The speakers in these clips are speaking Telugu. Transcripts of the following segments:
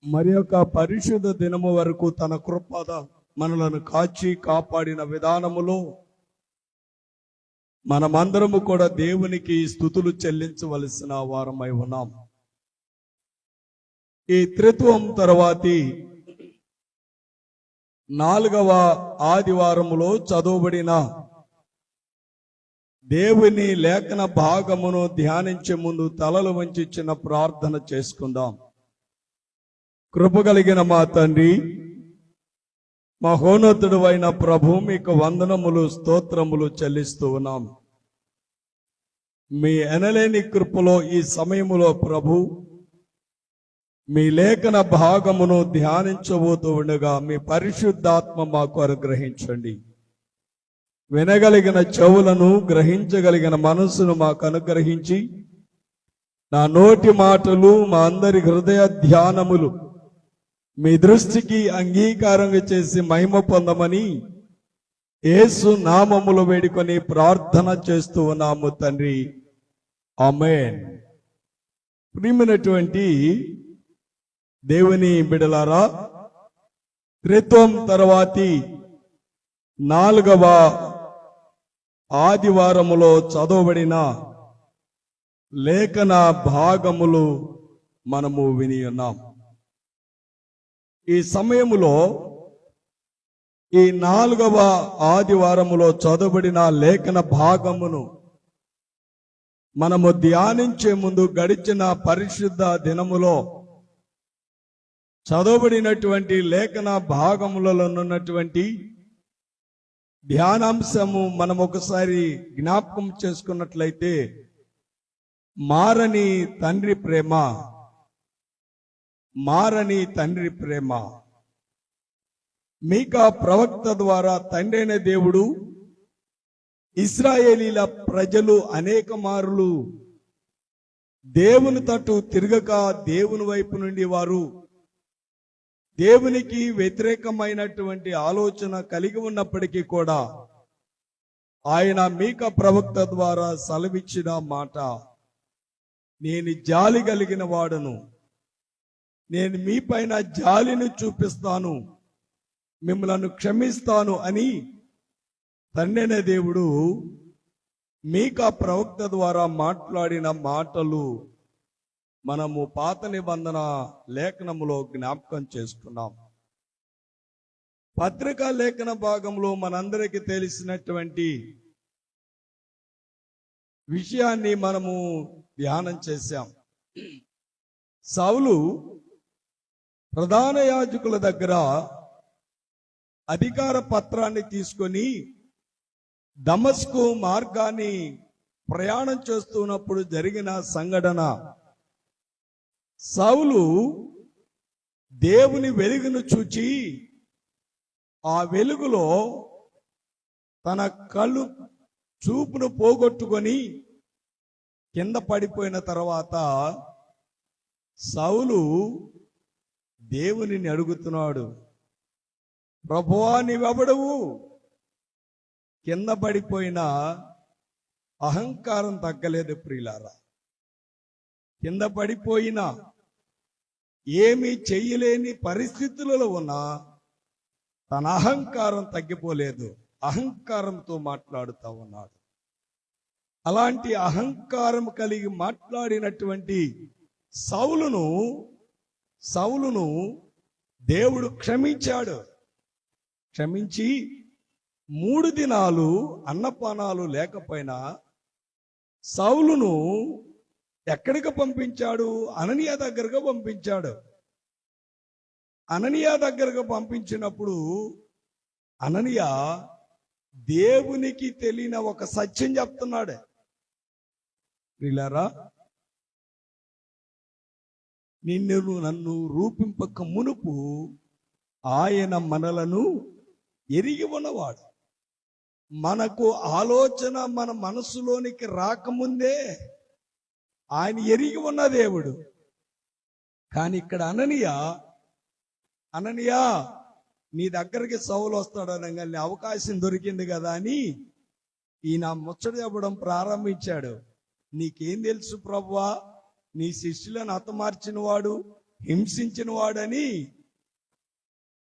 మరి యొక్క పరిశుద్ధ దినము వరకు తన కృపద మనలను కాచి కాపాడిన విధానములో మనమందరము కూడా దేవునికి స్తుతులు చెల్లించవలసిన వారమై ఉన్నాం. ఈ త్రిత్వం తర్వాతి 4వ ఆదివారములో చదవబడిన దేవుని లేఖన భాగమును ధ్యానించే ముందు తలలు వంచి చిన్న ప్రార్థన చేసుకుందాం. కృపగలిగిన మా తండ్రి, మహోన్నతుడు అయిన ప్రభు, మీకు వందనములు స్తోత్రములు చెల్లిస్తూ ఉన్నాం. మీ ఎనలేని కృపలో ఈ సమయములో ప్రభు మీ లేఖన భాగమును ధ్యానించబోతూ ఉండగా మీ పరిశుద్ధాత్మ మాకు అనుగ్రహించండి. వినగలిగిన చెవులను, గ్రహించగలిగిన మనస్సును మాకు అనుగ్రహించి నా నోటి మాటలు, మా అందరి హృదయ ధ్యానములు మీ దృష్టికి అంగీకారంగా చేసి మహిమ పొందమని యేసు నామములు వేడుకొని ప్రార్థన చేస్తూ ఉన్నాము తండ్రి, ఆమేన్. ప్రియమైనటువంటి దేవుని బిడలారా, త్రిత్వం తర్వాతి 4వ ఆదివారములో చదవబడిన లేఖన భాగములు మనము విని ఉన్నాం. ఈ సమయములో ఈ 4వ ఆదివారములో చదవబడిన లేఖన భాగమును మనము ధ్యానించే ముందు గడిచిన పరిశుద్ధ దినములో చదవబడినటువంటి లేఖన భాగములలో ఉన్నటువంటి ధ్యానాంశము మనం ఒకసారి జ్ఞాపకం చేసుకున్నట్లయితే, మారని తండ్రి ప్రేమ, మారని తండ్రి ప్రేమ. మీకా ప్రవక్త ద్వారా తండ్రి అయిన దేవుడు ఇశ్రాయేలీల ప్రజలు అనేక మారులు దేవుని తట్టు తిరగక దేవుని వైపు నుండి వారు దేవునికి వ్యతిరేకమైనటువంటి ఆలోచన కలిగి ఉన్నప్పటికీ కూడా ఆయన మీకా ప్రవక్త ద్వారా సెలవిచ్చిన మాట, నేను జాలి కలిగిన వాడను, నేను మీ పైన జాలిని చూపిస్తాను, మిమ్మల్ని క్షమిస్తాను అని తండ్రి అయిన దేవుడు మీకా ప్రవక్త ద్వారా మాట్లాడిన మాటలు మనము పాత నిబంధన లేఖనములో జ్ఞాపకం చేసుకున్నాం. పత్రికా లేఖన భాగంలో మనందరికీ తెలిసినటువంటి విషయాన్ని మనము ధ్యానం చేశాం. సౌలు ప్రధాన యాజకుల దగ్గర అధికార పత్రాన్ని తీసుకొని దమస్కు మార్గాన్ని ప్రయాణం చేస్తున్నప్పుడు జరిగిన సంఘటన, సౌలు దేవుని వెలుగును చూచి ఆ వెలుగులో తన కళ్ళు చూపును పోగొట్టుకొని కింద పడిపోయిన తర్వాత సౌలు దేవునిని అడుగుతున్నాడు, ప్రభువా నీవెవడవు? కింద పడిపోయిన అహంకారం తగ్గలేదు ప్రియులారా. కింద పడిపోయిన ఏమీ చెయ్యలేని పరిస్థితులలో ఉన్న తన అహంకారం తగ్గిపోలేదు. అహంకారంతో మాట్లాడుతూ ఉన్నాడు. అలాంటి అహంకారం కలిగి మాట్లాడినటువంటి సౌలును దేవుడు క్షమించాడు. క్షమించి 3 దినాలు అన్నపానాలు లేకపోయినా సౌలును ఎక్కడికి పంపించాడు? అననీయ దగ్గరకు పంపించాడు. అననీయ దగ్గరకు పంపించినప్పుడు అననీయ దేవునికి తెలియని ఒక సత్యం చెప్తున్నాడు. వీళ్ళారా, నన్ను రూపింపక మునుపు ఆయన మనలను ఎరిగి ఉన్నవాడు. మనకు ఆలోచన మన మనసులోనికి రాకముందే ఆయన ఎరిగి ఉన్న దేవుడు. కానీ ఇక్కడ అననీయ నీ దగ్గరికి సౌలు వస్తాడనగానే అవకాశం దొరికింది కదా అని ఈయన ముచ్చట చెప్పడం ప్రారంభించాడు. నీకేం తెలుసు ప్రభువా, నీ శిష్యులను హతమార్చిన వాడు, హింసించిన వాడని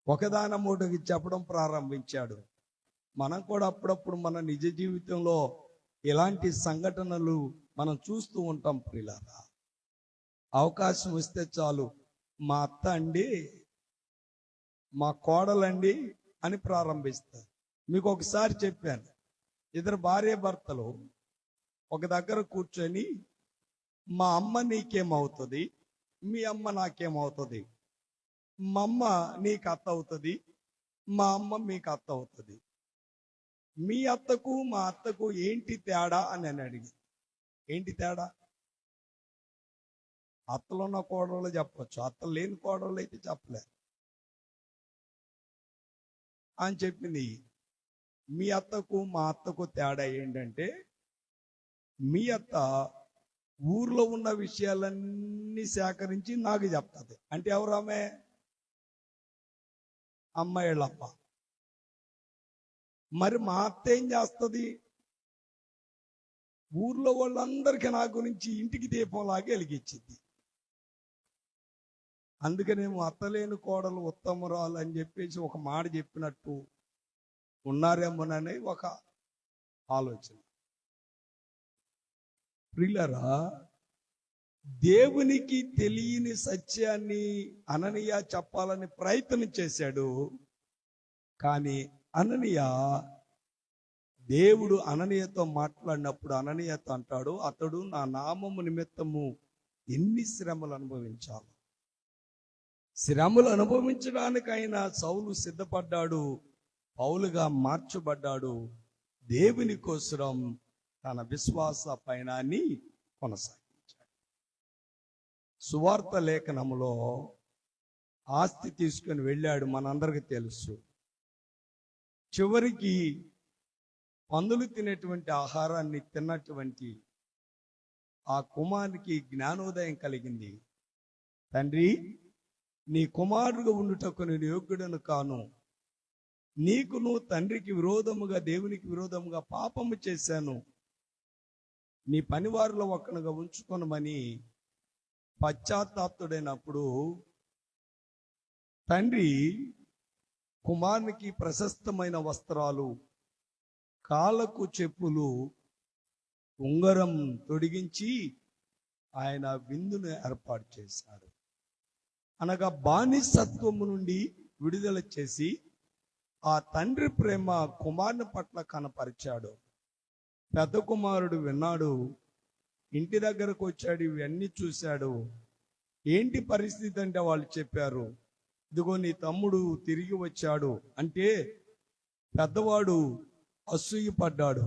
ఒకదానమూటకి చెప్పడం ప్రారంభించాడు. మనం కూడా అప్పుడప్పుడు మన నిజ జీవితంలో ఇలాంటి సంఘటనలు మనం చూస్తూ ఉంటాం ప్రియులారా. అవకాశం వస్తే చాలు, మా అత్త అండి, మా కోడలండి అని ప్రారంభిస్తారు. మీకు ఒకసారి చెప్పాను, ఇద్దరు భార్య భర్తలు ఒక దగ్గర కూర్చొని, మా అమ్మ నీకేమవుతుంది, మీ అమ్మ నాకేమవుతుంది, మా అమ్మ నీకు అత్త అవుతుంది, మా అమ్మ మీకు అత్త అవుతుంది, మీ అత్తకు మా అత్తకు ఏంటి తేడా అని నేను అడిగి, ఏంటి తేడా? అత్తలో ఉన్న కోడళ్ళు చెప్పచ్చు, అత్త లేని కోడళ్ళు అయితే చెప్పలేరు అని చెప్పింది. మీ అత్తకు మా అత్తకు తేడా ఏంటంటే, మీ అత్త ఊర్లో ఉన్న విషయాలన్నీ సేకరించి నాకు చెప్తుంది. అంటే ఎవరు ఆమె? అమ్మాయిళ్ళమ్మ. మరి మా అత్త ఏం చేస్తుంది? ఊర్లో వాళ్ళందరికీ నా గురించి ఇంటికి దీపంలాగా వెలిగించింది. అందుకనేమో అత్తలేని కోడలు ఉత్తమురాలు అని చెప్పేసి ఒక మాట చెప్పినట్టు ఉన్నారేమోనని ఒక ఆలోచన. ప్రియులారా, దేవునికి తెలియని సత్యాన్ని అననీయ చెప్పాలని ప్రయత్నం చేశాడు. కానీ అననీయ, దేవుడు అననీయతో మాట్లాడినప్పుడు అననీయతో అంటాడు, అతడు నా నామము నిమిత్తము ఎన్ని శ్రమలు అనుభవించాలి. శ్రమలు అనుభవించడానికైనా సౌలు సిద్ధపడ్డాడు, పౌలుగా మార్చబడ్డాడు. దేవుని కోసం తన విశ్వాస పయనాన్ని కొనసాగించాడు. సువార్త లేఖనములో ఆస్తి తీసుకొని వెళ్ళాడు, మనందరికీ తెలుసు. చివరికి పందులు తినేటువంటి ఆహారాన్ని తిన్నటువంటి ఆ కుమారునికి జ్ఞానోదయం కలిగింది. తండ్రి, నీ కుమారుడుగా ఉండుటకు నేను యోగ్యుడను కాను, నీకును తండ్రికి విరోధముగా దేవునికి విరోధముగా పాపము చేశాను, నీ పనివారిలో ఒక్కనుగా ఉంచుకొనమని పశ్చాత్తాప్తుడైనప్పుడు తండ్రి కుమారునికి ప్రశస్తమైన వస్త్రాలు, కాళ్ళకు చెప్పులు, ఉంగరం తొడిగించి ఆయన విందును ఏర్పాటు చేశాడు. అనగా బానిసత్వము నుండి విడుదల చేసి ఆ తండ్రి ప్రేమ కుమారుని పట్ల కనపరిచాడు. పెద్ద కుమారుడు విన్నాడు, ఇంటి దగ్గరకు వచ్చాడు, ఇవన్నీ చూశాడు. ఏంటి పరిస్థితి అంటే వాళ్ళు చెప్పారు, ఇదిగో నీ తమ్ముడు తిరిగి వచ్చాడు. అంటే పెద్దవాడు అసూయ పడ్డాడు.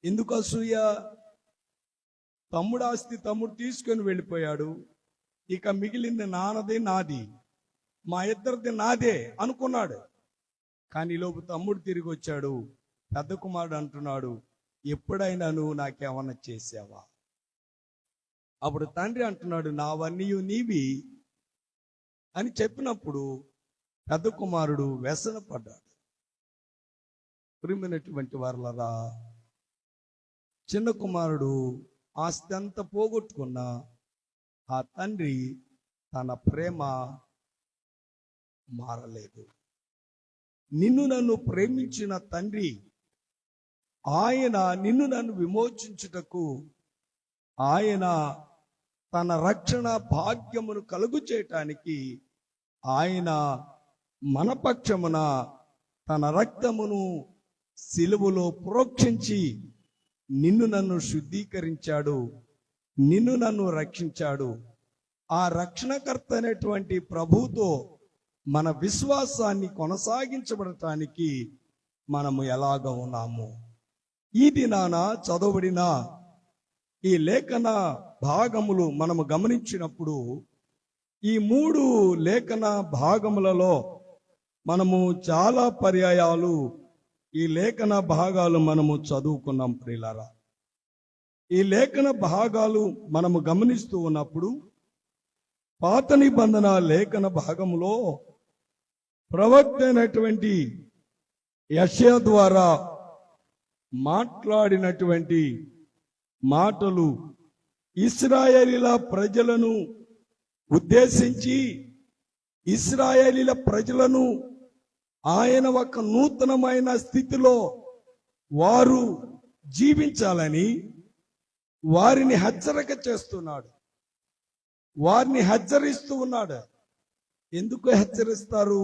ఎందుకు అసూయ? తమ్ముడు ఆస్తి తమ్ముడు తీసుకొని వెళ్ళిపోయాడు, ఇక మిగిలింది నాన్నది నాది, మా ఇద్దరిది నాదే అనుకున్నాడు. కానీ లోపు తమ్ముడు తిరిగి వచ్చాడు. పెద్ద కుమారుడు అంటున్నాడు, ఎప్పుడైనా నువ్వు నాకేమన్నా చేసావా? అప్పుడు తండ్రి అంటున్నాడు, నావన్నీ నీవి అని చెప్పినప్పుడు పెద్ద కుమారుడు వ్యసన పడ్డాడు. ప్రియమైనటువంటి వారలారా, చిన్న కుమారుడు ఆస్తి అంతా పోగొట్టుకున్నా ఆ తండ్రి తన ప్రేమ మారలేదు. నిన్ను నన్ను ప్రేమించిన తండ్రి, ఆయన నిన్ను నన్ను విమోచించుటకు ఆయన తన రక్షణ భాగ్యమును కలుగు చేయటానికి ఆయన మన పక్షమున తన రక్తమును సిలువలో ప్రోక్షించి నిన్ను నన్ను శుద్ధీకరించాడు, నిన్ను నన్ను రక్షించాడు. ఆ రక్షణకర్త అయినటువంటి ప్రభువుతో మన విశ్వాసాన్ని కొనసాగించబడటానికి మనము ఎలాగ ఉన్నాము? ఈ దినాన చదవబడిన ఈ లేఖన భాగములు మనము గమనించినప్పుడు ఈ 3 లేఖన భాగములలో మనము చాలా పర్యాయాలు ఈ లేఖన భాగాలు మనము చదువుకున్నాం ప్రియులారా. ఈ లేఖన భాగాలు మనము గమనిస్తూ ఉన్నప్పుడు పాత నిబంధన లేఖన భాగములో ప్రవక్త అయినటువంటి యెషయా ద్వారా మాట్లాడినటువంటి మాటలు ఇశ్రాయేలీల ప్రజలను ఉద్దేశించి ఇశ్రాయేలీల ప్రజలను ఆయన ఒక నూతనమైన స్థితిలో వారు జీవించాలని వారిని హెచ్చరిక చేస్తున్నాడు, వారిని హెచ్చరిస్తూ ఉన్నాడు. ఎందుకు హెచ్చరిస్తారు?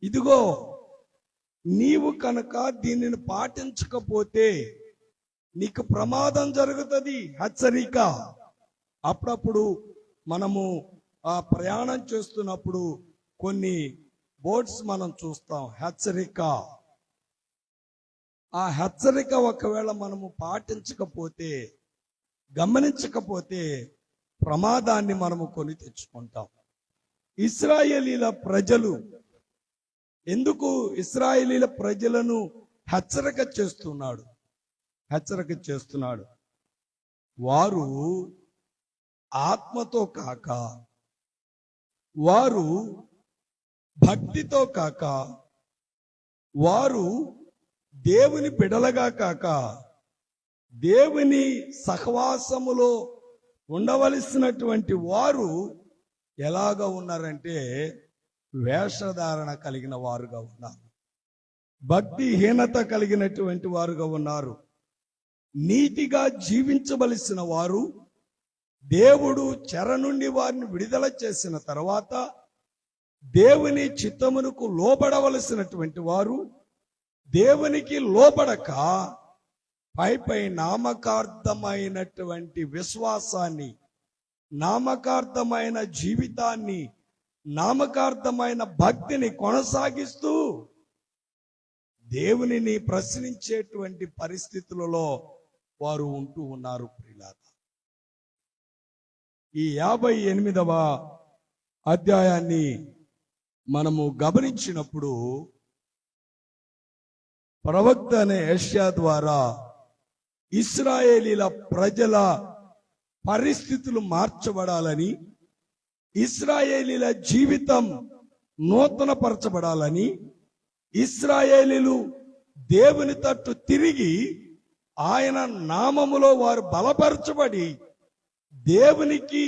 ఇదిగో నీవు కనుక దీనిని పాటించకపోతే నీకు ప్రమాదం జరుగుతుంది, హెచ్చరిక. అప్పుడప్పుడు మనము ఆ ప్రయాణం చేస్తున్నప్పుడు కొన్ని బోర్డ్స్ మనం చూస్తాం, హెచ్చరిక. ఆ హెచ్చరిక ఒకవేళ మనము పాటించకపోతే, గమనించకపోతే ప్రమాదాన్ని మనము కొని తెచ్చుకుంటాం. ఇశ్రాయేలీల ప్రజలు ఎందుకు ఇశ్రాయేలీల ప్రజలను హెచ్చరిక చేస్తున్నాడు? వారు ఆత్మతో కాక, వారు భక్తితో కాక, వారు దేవుని బిడలగా కాక, దేవుని సహవాసములో ఉండవలసినటువంటి వారు ఎలాగ ఉన్నారంటే వేషధారణ కలిగిన వారుగా ఉన్నారు, భక్తిహీనత కలిగినటువంటి వారుగా ఉన్నారు. నీతిగా జీవించవలసిన వారు, దేవుడు చెర నుండి వారిని విడుదల చేసిన తర్వాత దేవుని చిత్తమునకు లోబడవలసినటువంటి వారు దేవునికి లోబడక పై నామకార్థమైనటువంటి విశ్వాసాన్ని, నామకార్థమైన జీవితాన్ని, నామకార్థమైన భక్తిని కొనసాగిస్తూ దేవునిని ప్రశ్నించేటువంటి పరిస్థితులలో వారు ఉంటూ ఉన్నారు. ప్రియులారా, ఈ 58వ అధ్యాయాన్ని మనము గమనించినప్పుడు ప్రవక్త అనే యెషయా ద్వారా ఇశ్రాయేలీల ప్రజల పరిస్థితులు మార్చబడాలని, ఇశ్రాయేలీల జీవితం నూతనపరచబడాలని, ఇశ్రాయేలీలు దేవుని తట్టు తిరిగి ఆయన నామములో వారు బలపరచబడి దేవునికి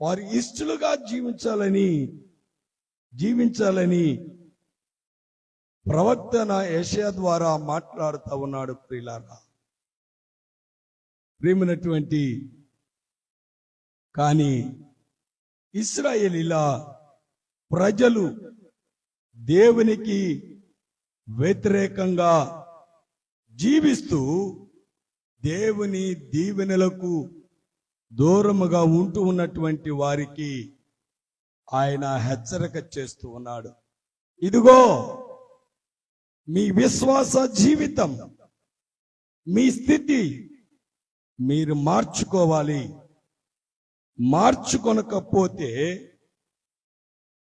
వారి ఇష్టలుగా జీవించాలని ప్రవక్త యెషయా ద్వారా మాట్లాడుతూ ఉన్నాడు. ప్రియులారా, ప్రేమైనటువంటి కానీ ఇశ్రాయేలీల ప్రజలు దేవునికి వ్యతిరేకంగా జీవిస్తూ దేవుని దీవెనలకు దూరముగా ఉంటూ ఉన్నటువంటి వారికి ఆయన హెచ్చరిక చేస్తూ ఉన్నాడు. ఇదిగో మీ విశ్వాస జీవితం, మీ స్థితి మీరు మార్చుకోవాలి. మార్చుకొనకపోతే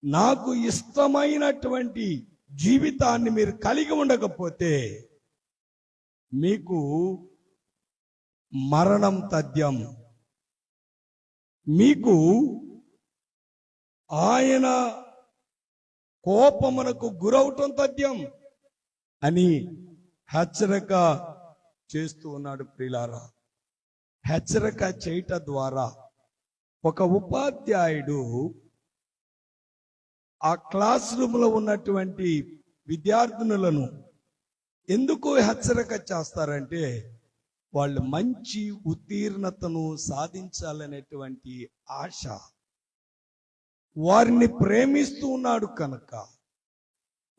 నాకు ఇష్టమైనటువంటి జీవితాన్ని మీరు కలిగి ఉండకపోతే మీకు మరణం తథ్యం, మీకు ఆయన కోపమునకు గురవటం తథ్యం అని హెచ్చరిక చేస్తూ ఉన్నాడు. ప్రియులారా, హెచ్చరిక చేయటం ద్వారా ఒక ఉపాధ్యాయుడు ఆ క్లాస్ రూమ్ లో ఉన్నటువంటి విద్యార్థినులను ఎందుకు హెచ్చరిక చేస్తారంటే వాళ్ళు మంచి ఉత్తీర్ణతను సాధించాలనేటువంటి ఆశ, వారిని ప్రేమిస్తూ ఉన్నాడు కనుక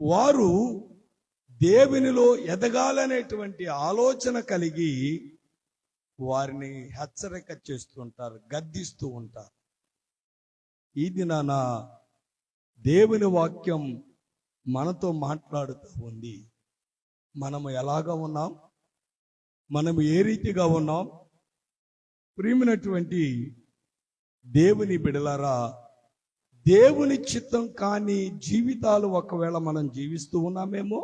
వారు దేవునిలో ఎదగాలనేటువంటి ఆలోచన కలిగి వారిని హెచ్చరిక చేస్తుంటారు, గద్దిస్తూ ఉంటారు. ఈ దినాన దేవుని వాక్యం మనతో మాట్లాడుతూ ఉంది. మనము ఎలాగా ఉన్నాం, మనము ఏ రీతిగా ఉన్నాం? ప్రియమైనటువంటి దేవుని బిడలారా, దేవుని చిత్తం కాని జీవితాలు ఒకవేళ మనం జీవిస్తూ ఉన్నామేమో,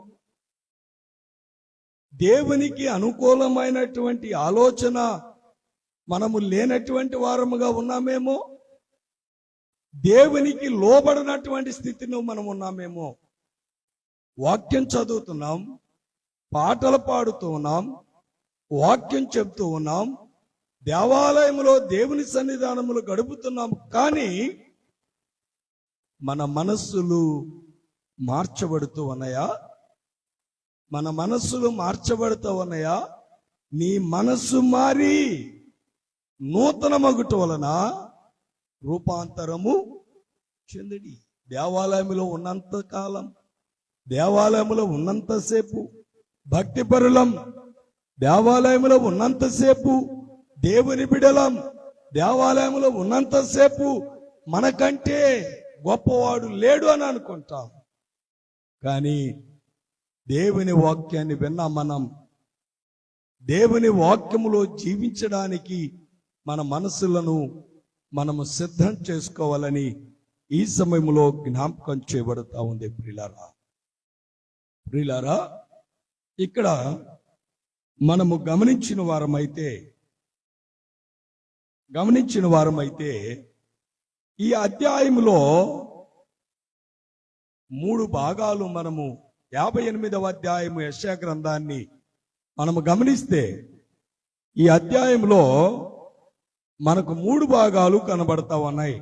దేవునికి అనుకూలమైనటువంటి ఆలోచన మనము లేనటువంటి వారముగా ఉన్నామేమో, దేవునికి లోబడినటువంటి స్థితిలో మనం ఉన్నామేమో. వాక్యం చదువుతున్నాం, పాటలు పాడుతూ ఉన్నాం, వాక్యం చెప్తూ ఉన్నాం, దేవాలయంలో దేవుని సన్నిధానములు గడుపుతున్నాము, కానీ మన మనస్సులు మార్చబడుతూ ఉన్నాయా? మన మనస్సులు మార్చబడుతూ ఉన్నాయా? నీ మనస్సు మారి నూతన మగుట వలన రూపాంతరము చెందడి. దేవాలయంలో ఉన్నంత కాలం, దేవాలయంలో ఉన్నంతసేపు భక్తిపరులం, దేవాలయంలో ఉన్నంతసేపు దేవుని బిడలం, దేవాలయంలో ఉన్నంతసేపు మనకంటే గొప్పవాడు లేడు అని అనుకుంటాం. కానీ దేవుని వాక్యాన్ని విన్నా మనం దేవుని వాక్యములో జీవించడానికి మన మనసులను మనము సిద్ధం చేసుకోవాలని ఈ సమయంలో జ్ఞాపకం చేయబడతా ఉంది. ప్రియులారా, ఇక్కడ మనము గమనించిన వారమైతే ఈ అధ్యాయంలో 3 భాగాలు మనము 58వ అధ్యాయము యెషయా గ్రంథాన్ని మనము గమనిస్తే ఈ అధ్యాయంలో మనకు 3 భాగాలు కనబడతా ఉన్నాయి.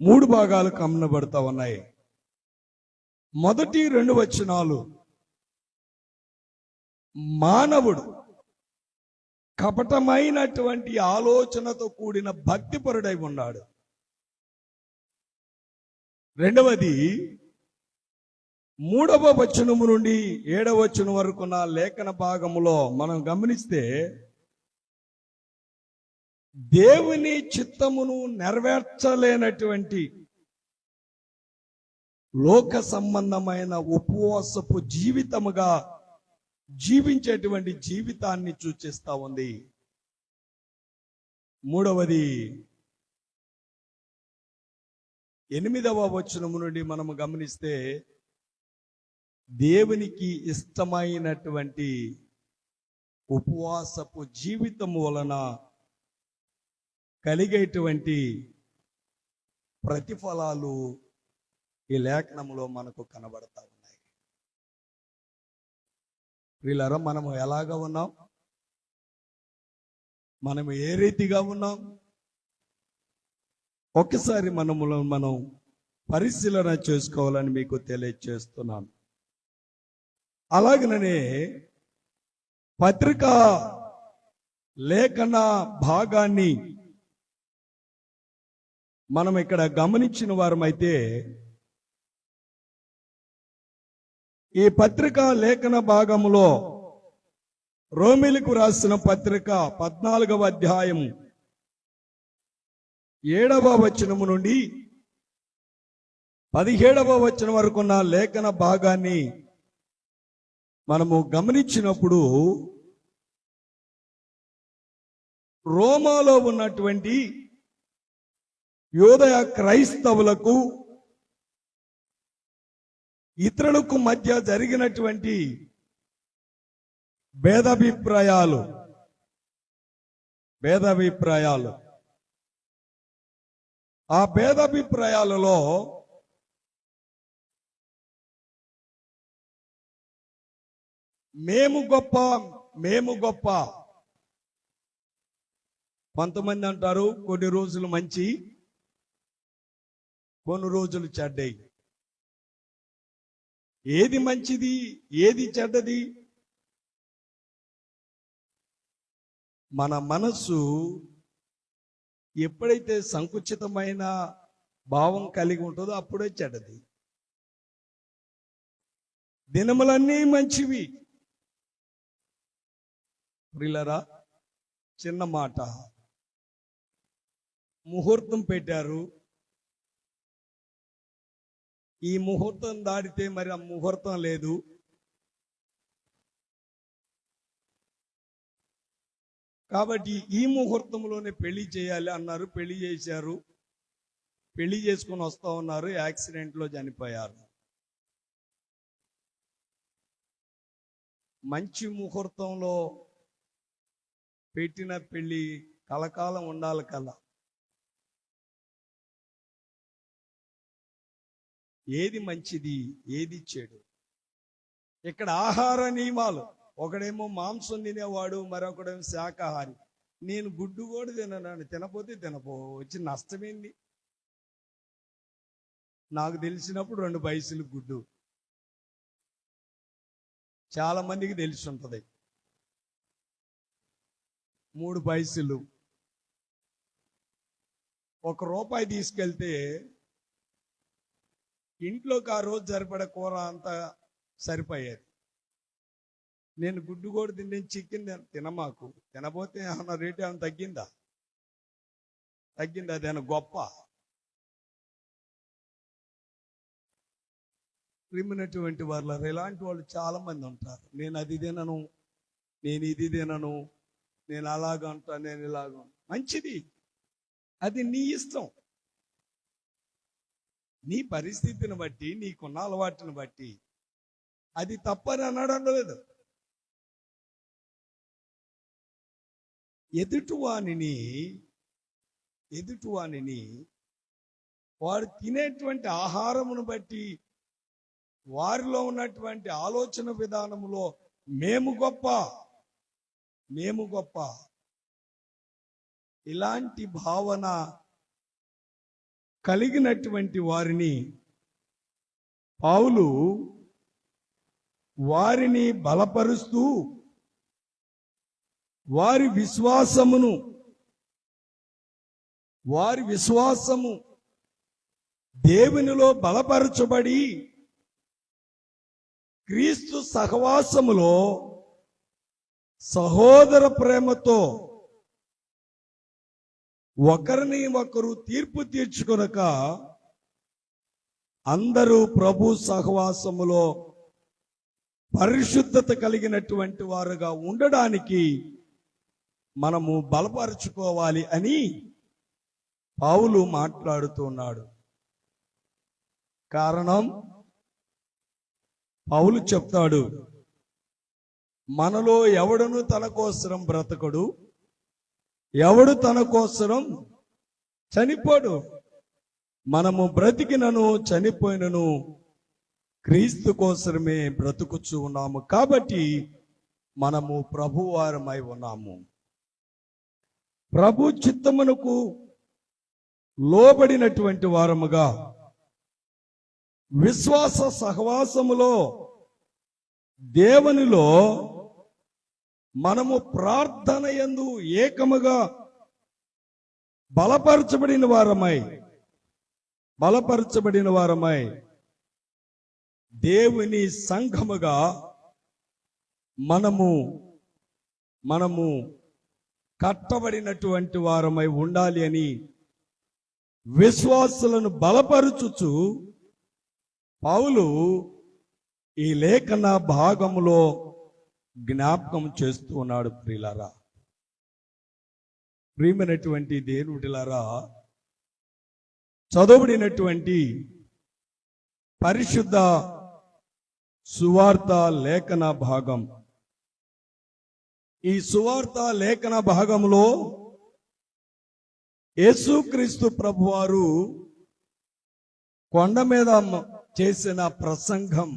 3 భాగాలు కనబడతా ఉన్నాయి. మొదటి 2 వచనాలు మానవుడు కపటమైనటువంటి ఆలోచనతో కూడిన భక్తిపరుడై ఉన్నాడు. రెండవది 3వ వచనము నుండి 7వ వచనం వరకు నా లేఖన భాగములో మనం గమనిస్తే దేవుని చిత్తమును నెరవేర్చలేనటువంటి లోక సంబంధమైన ఉపవాసపు జీవితముగా జీవించేటువంటి జీవితాన్ని సూచిస్తా ఉంది. మూడవది 8వ వచనము నుండి మనము గమనిస్తే దేవునికి ఇష్టమైనటువంటి ఉపవాసపు జీవితము వలన కలిగేటువంటి ప్రతిఫలాలు ఈ లేఖనములో మనకు కనబడతా ఉన్నాయి. వీళ్ళరా, మనము ఎలాగా ఉన్నాం? మనము ఏ రీతిగా ఉన్నాం? ఒక్కసారి మనం పరిశీలన చేసుకోవాలని మీకు తెలియజేస్తున్నాను. అలాగనే పత్రికా లేఖన భాగాన్ని మనం ఇక్కడ గమనించిన వారమైతే ఈ పత్రికా లేఖన భాగములో రోమిలకు రాసిన పత్రిక 14వ అధ్యాయం 7వ వచనము నుండి 17వ వచనం వరకు ఉన్న లేఖన భాగాన్ని మనము గమనించినప్పుడు రోమాలో ఉన్నటువంటి యూదయ క్రైస్తవులకు ఇతరులకు మధ్య జరిగినటువంటి భేదాభిప్రాయాలు ఆ భేదాభిప్రాయాలలో మేము గొప్ప కొంతమంది అంటారు కొన్ని రోజులు మంచి, కొన్ని రోజులు చెడ్డయి. ఏది మంచిది, ఏది చెడ్డది? మన మనస్సు ఎప్పుడైతే సంకుచితమైన భావం కలిగి ఉంటుందో అప్పుడే చెడ్డది. దినములన్నీ మంచివి. ప్రియులారా, చిన్న మాట, ముహూర్తం పెట్టారు. ఈ ముహూర్తం దాటితే మరి ఆ ముహూర్తం లేదు. కాబట్టి ఈ ముహూర్తంలోనే పెళ్లి చేయాలి అన్నారు. పెళ్లి చేశారు. పెళ్లి చేసుకుని వస్తా ఉన్నారు, యాక్సిడెంట్లో చనిపోయారు. మంచి ముహూర్తంలో పెట్టిన పెళ్లి కలకాలం ఉండాలి కదా. ఏది మంచిది, ఏది చెడు? ఇక్కడ ఆహార నియమాలు, ఒకడేమో మాంసం తినేవాడు, మరొకడేమో శాకాహారి. నేను గుడ్డు కూడా తినను, తినపోతే వచ్చి నష్టమేంది? నాకు తెలిసినప్పుడు 2 పైసలు గుడ్డు, చాలా మందికి తెలిసి ఉంటుంది 3 పైసలు. 1 రూపాయి తీసుకెళ్తే ఇంట్లోకి ఆ రోజు సరిపడే కూర అంతా సరిపోయేది. నేను గుడ్డు కూడా తిని చికెన్ తినమాకు, తినపోతే ఏమన్నా రేటు ఏమైనా తగ్గిందా? అదేనా గొప్ప? ప్రియమైనటువంటి వాళ్ళు, ఇలాంటి వాళ్ళు చాలా మంది ఉంటారు. నేను అది తినను, నేను ఇది తినను, నేను అలాగంటా, నేను ఇలాగ. మంచిది, అది నీ ఇష్టం, నీ పరిస్థితిని బట్టి, నీకున్న అలవాటుని బట్టి. అది తప్పని అనడం లేదు. ఎదుటివానిని వారు తినేటువంటి ఆహారమును బట్టి, వారిలో ఉన్నటువంటి ఆలోచన విధానములో మేము గొప్ప ఇలాంటి భావన కలిగినటువంటి వారిని పౌలు వారిని బలపరుస్తూ వారి విశ్వాసము దేవునిలో బలపరచబడి క్రీస్తు సహవాసములో సహోదర ప్రేమతో ఒకరిని ఒకరు తీర్పు తీర్చుకొనక అందరూ ప్రభు సహవాసములో పరిశుద్ధత కలిగినటువంటి వారుగా ఉండడానికి మనము బలపరుచుకోవాలి అని పౌలు మాట్లాడుతున్నాడు. కారణం పౌలు చెప్తాడు, మనలో ఎవడును తన కోసరం బ్రతకడు, ఎవడు తన కోసరం చనిపోడు. మనము బ్రతికినను చనిపోయినను క్రీస్తు కోసమే బ్రతుకుచూ ఉన్నాము. కాబట్టి మనము ప్రభువారమై ఉన్నాము. ప్రభు చిత్తమునకు లోబడినటువంటి వారముగా విశ్వాస సహవాసములో దేవునిలో మనము ప్రార్థన యందు ఏకముగా బలపరచబడిన వారమై దేవుని సంఘముగా మనము కట్టబడినటువంటి వారమై ఉండాలి అని విశ్వాసులను బలపరుచుచు పౌలు ఈ లేఖన భాగములో జ్ఞాపకం చేస్తూ ఉన్నాడు. ప్రియులారా, ప్రియమైనటువంటి దేవుడిలారా, చదవబడినటువంటి పరిశుద్ధ సువార్త లేఖన భాగం, ఈ సువార్త లేఖన భాగంలో యేసుక్రీస్తు ప్రభువారు కొండ మీద చేసిన ప్రసంగం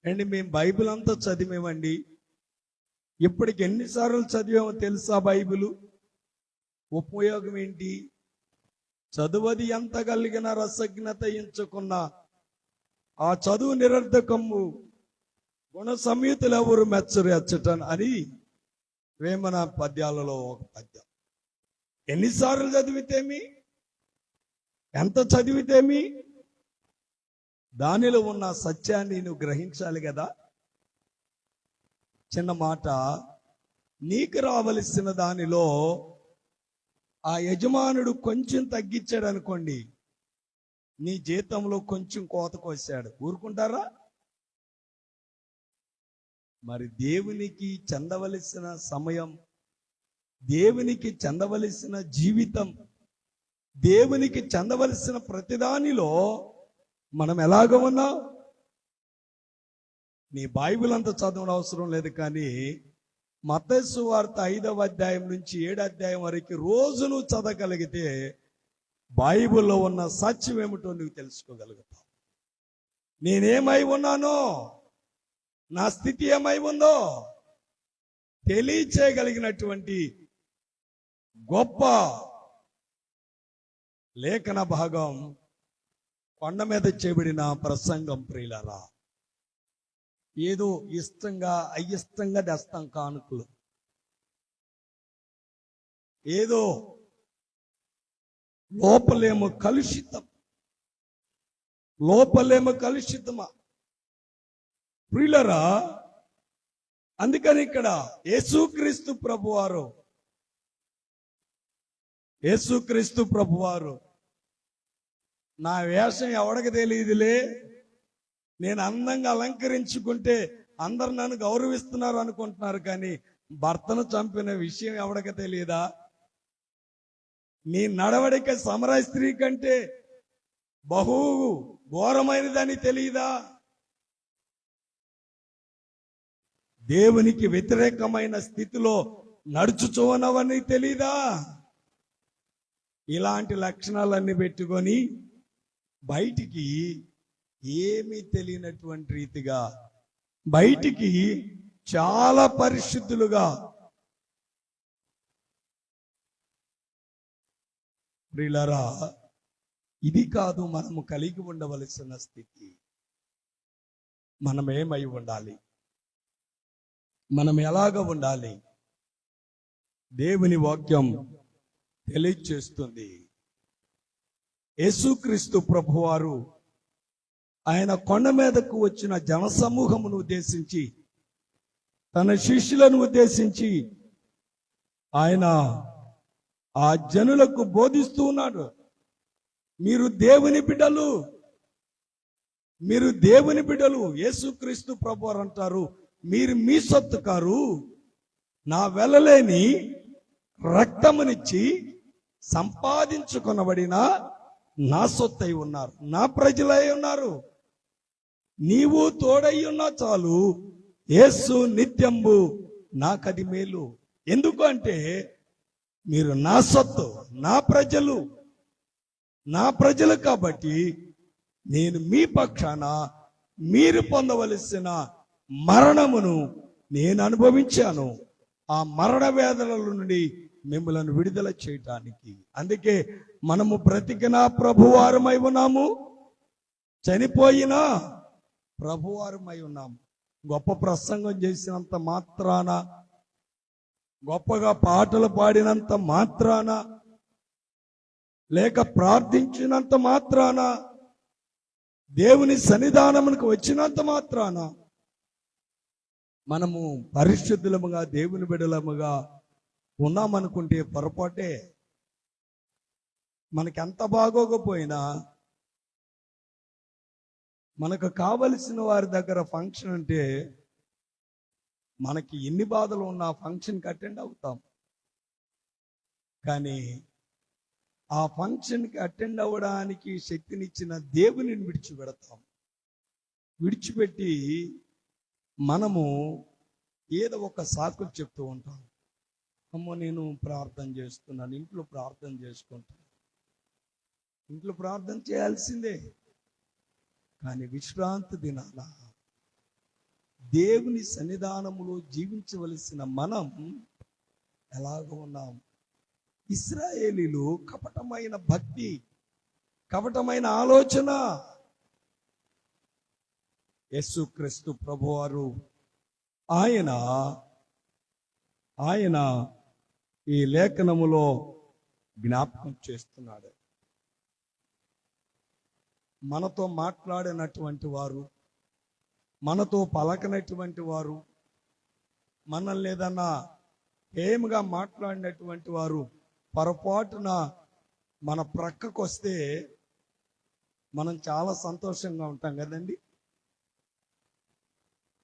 అండి. మేము బైబిల్ అంతా చదివేమండి. ఇప్పటికి ఎన్నిసార్లు చదివామో తెలుసా? బైబిల్ ఉపయోగం ఏంటి? చదువది ఎంత కలిగిన రసజ్ఞత ఎంచుకున్న ఆ చదువు నిరర్ధకము, గుణ సంయుతులు ఎవరు మెచ్చరు ఎచ్చటం అని వేమన పద్యాలలో ఒక పద్యం. ఎన్నిసార్లు చదివితేమి, ఎంత చదివితేమి, దానిలో ఉన్న సత్యాన్ని నువ్వు గ్రహించాలి కదా. చిన్న మాట, నీకు రావలసిన దానిలో ఆ యజమానుడు కొంచెం తగ్గించాడు అనుకోండి, నీ జీతంలో కొంచెం కోత కోసాడు, ఊరుకుంటారా? మరి దేవునికి చెందవలసిన సమయం, దేవునికి చెందవలసిన జీవితం, దేవునికి చెందవలసిన ప్రతిదానిలో మనం ఎలాగ ఉన్నాం? నీ బైబిల్ అంతా చదవడం అవసరం లేదు, కానీ మత్తయి సువార్త 5వ అధ్యాయం నుంచి 7వ అధ్యాయం వరకు రోజు నువ్వు చదవగలిగితే బైబిల్లో ఉన్న సత్యం ఏమిటో నువ్వు తెలుసుకోగలుగుతావు. నేనేమై ఉన్నానో, నా స్థితి ఏమై ఉందో తెలియచేయగలిగినటువంటి గొప్ప లేఖన భాగం కొండ మీద చేయబడిన ప్రసంగం. ప్రియులారా, ఏదో ఇష్టంగా అయిష్టంగా తెస్తాం కానుకలు, ఏదో లోపలేమో కలుషితమా ప్రియులారా. అందుకని ఇక్కడ యేసుక్రీస్తు ప్రభువారు నా వేషం ఎవడికి తెలియదులే, నేను అందంగా అలంకరించుకుంటే అందరు నన్ను గౌరవిస్తున్నారు అనుకుంటున్నారు, కానీ భర్తను చంపిన విషయం ఎవడికి తెలియదా? నీ నడవడిక సమర స్త్రీ కంటే బహు ఘోరమైనదని తెలియదా? దేవునికి వ్యతిరేకమైన స్థితిలో నడుచుచున్నవని తెలీదా? ఇలాంటి లక్షణాలన్నీ పెట్టుకొని బయటికి ఏమీ తెలియనటువంటి రీతిగా బయటికి చాలా పరిశుద్ధులుగా, ప్రియులారా, ఇది కాదు మనము కలిగి ఉండవలసిన స్థితి. మనం ఏమై ఉండాలి, మనం ఎలాగ ఉండాలి? దేవుని వాక్యం తెలియచేస్తుంది. యేసుక్రీస్తు ప్రభువారు ఆయన కొండ మీదకు వచ్చిన జనసమూహమును ఉద్దేశించి, తన శిష్యులను ఉద్దేశించి ఆయన ఆ జనులకు బోధిస్తూ ఉన్నాడు. మీరు దేవుని బిడ్డలు. యేసుక్రీస్తు ప్రభువారు అంటారు, మీరు మీ సొత్తు కారు, నా వెళ్ళలేని రక్తమునిచ్చి సంపాదించుకొనబడిన నా సొత్తై ఉన్నారు, నా ప్రజలై ఉన్నారు. నీవు తోడై ఉన్నా చాలు, యేసు నిత్యంబు నాకది మేలు. ఎందుకు అంటే మీరు నా సొత్తు, నా ప్రజలు కాబట్టి నేను మీ పక్షాన మీరు పొందవలసిన మరణమును నేను అనుభవించాను, ఆ మరణ వేదనల నుండి మిమ్మల్ని విడుదల చేయటానికి. అందుకే మనము బ్రతికినా ప్రభువారమై ఉన్నాము, చనిపోయినా ప్రభువారమై ఉన్నాము. గొప్ప ప్రసంగం చేసినంత మాత్రాన, గొప్పగా పాటలు పాడినంత మాత్రాన, లేక ప్రార్థించినంత మాత్రాన, దేవుని సన్నిధానమునకు వచ్చినంత మాత్రాన మనము పరిశుద్ధులముగా, దేవుని బిడ్డలముగా ఉన్నామనుకుంటే పొరపాటే. మనకి ఎంత బాగోకపోయినా, మనకు కావలసిన వారి దగ్గర ఫంక్షన్ అంటే మనకి ఎన్ని బాధలు ఉన్నా ఫంక్షన్కి అటెండ్ అవుతాం. కానీ ఆ ఫంక్షన్కి అటెండ్ అవ్వడానికి శక్తినిచ్చిన దేవుని విడిచిపెట్టి మనము ఏదో ఒక సాకులు చెప్తూ ఉంటాం. అమ్మో, నేను ప్రార్థన చేస్తున్నాను, ఇంట్లో ప్రార్థన చేసుకుంటాను. ఇంట్లో ప్రార్థన చేయాల్సిందే, కానీ విశ్రాంతి దినాన దేవుని సన్నిధానములో జీవించవలసిన మనం ఎలాగ ఉన్నాం? ఇశ్రాయేలీలు కపటమైన భక్తి, కపటమైన ఆలోచన. యేసుక్రీస్తు ప్రభువారు ఆయన ఈ లేఖనములో జ్ఞాపకం చేస్తున్నాడు. మనతో మాట్లాడినటువంటి వారు, మనతో పలకనటువంటి వారు, మనల్ని ఏదన్నా ఏమిగా మాట్లాడినటువంటి వారు పొరపాటున మన ప్రక్కకు వస్తే మనం చాలా సంతోషంగా ఉంటాం కదండి.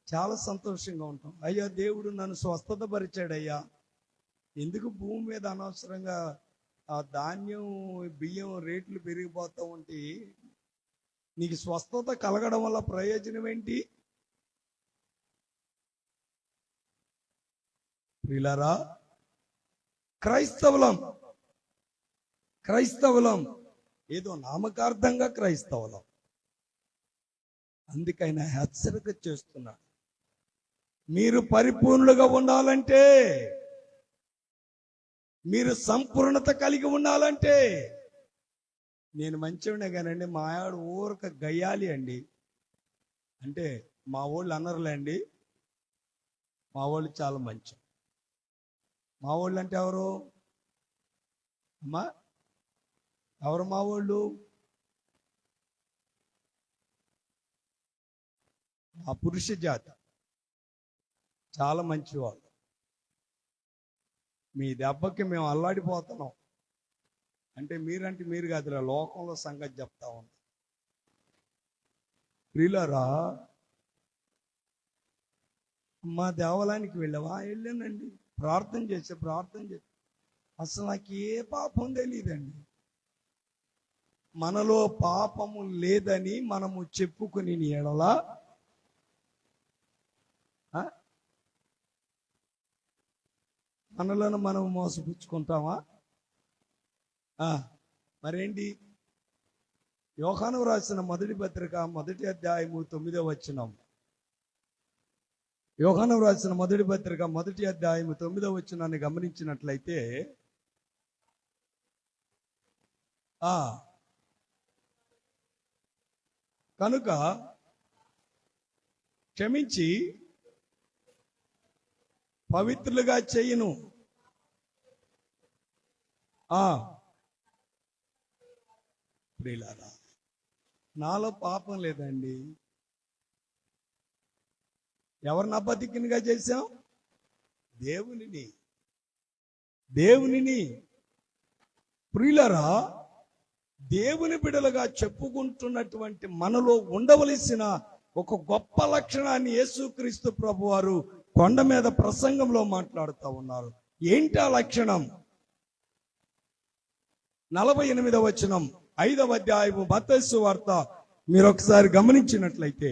చాలా సంతోషంగా ఉంటాం. అయ్యా, దేవుడు నన్ను స్వస్థత పరిచాడయ్యా. ఎందుకు భూమి మీద అనవసరంగా ఆ ధాన్యం, బియ్యం రేట్లు పెరిగిపోతూ ఉంటే నీకు స్వస్థత కలగడం వల్ల ప్రయోజనం ఏంటి? ప్రియులారా, క్రైస్తవులం ఏదో నామకార్థంగా క్రైస్తవులం. అందుకైనా హెచ్చరిక చేస్తున్నాడు. మీరు పరిపూర్ణులుగా ఉండాలంటే, మీరు సంపూర్ణత కలిగి ఉండాలంటే, నేను మంచివాడినే కానండి, మా ఆవిడ ఊరక గయ్యాలి అండి. అంటే మా వాళ్ళు అన్నరులే అండి, మా వాళ్ళు చాలా మంచి. మా వాళ్ళు అంటే ఎవరు అమ్మా? ఎవరు మా వాళ్ళు? ఆ పురుష జాతి చాలా మంచివాళ్ళు. మీ దెబ్బకి మేము అల్లాడిపోతున్నాం. అంటే మీరంటే మీరు కాదురా, లోకంలో సంగతి చెప్తా ఉన్నాం. ప్రియులారా, మా దేవాలయానికి వెళ్ళావా? వెళ్ళానండి. ప్రార్థన చేసి అసలు నాకు ఏ పాపం తెలియదండి. మనలో పాపము లేదని మనము చెప్పుకుని ఎడలా మనలను మనం మోసపుచ్చుకుంటామా? మరేంటి? యోహాను రాసిన మొదటి పత్రిక 1వ అధ్యాయము 9వ వచనం. యోహాను రాసిన మొదటి పత్రిక 1వ అధ్యాయము 9వ వచనాన్ని గమనించినట్లయితే, కనుక క్షమించి పవిత్రులుగా చెయ్యను. ప్రియులారా, నాలో పాపం లేదండి. ఎవరిని అబద్ధికునిగా చేశాం? దేవునిని. ప్రియులారా, దేవుని బిడ్డలుగా చెప్పుకుంటున్నటువంటి మనలో ఉండవలసిన ఒక గొప్ప లక్షణాన్ని యేసుక్రీస్తు ప్రభువారు కొండ మీద ప్రసంగంలో మాట్లాడుతూ ఉన్నారు. ఏంటి ఆ లక్షణం? 48వ వచనం 5వ అధ్యాయము మత్తయి సువార్త మీరు ఒకసారి గమనించినట్లయితే,